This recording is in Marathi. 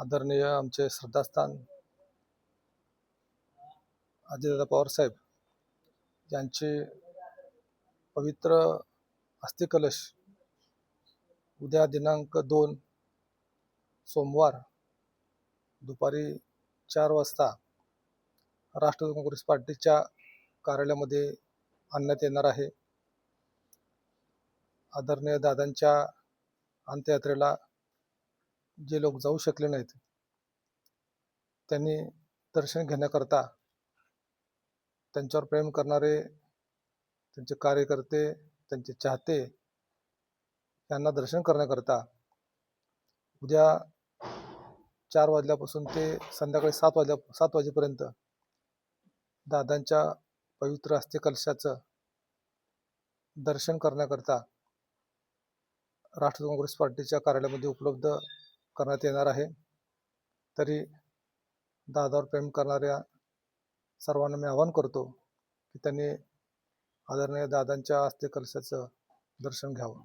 आदरणीय आमचे श्रद्धास्थान अजितदादा पवार साहेब यांचे पवित्र अस्थिकलश उद्या दिनांक 2 सोमवार दुपारी 4 वाजता राष्ट्रवादी काँग्रेस पार्टीच्या कार्यालयामध्ये आणण्यात येणार आहे. आदरणीय दादांच्या अंत्ययात्रेला जे लोक जाऊ शकले नाहीत त्यांनी दर्शन घेण्याकरता त्यांच्यावर प्रेम करणारे त्यांचे कार्यकर्ते, त्यांचे चाहते यांना दर्शन करण्याकरता उद्या 4 वाजल्यापासून ते संध्याकाळी 7 वाजेपर्यंत दादांच्या पवित्र अस्थिकलशाचं दर्शन करण्याकरता राष्ट्रवादी काँग्रेस पार्टीच्या कार्यालयामध्ये उपलब्ध करण्यात येणार आहे. तरी दादावर प्रेम करणाऱ्या सर्वांना मी आवाहन करतो की त्यांनी आदरणीय दादांच्या अस्थिकलशाचं दर्शन घ्यावं.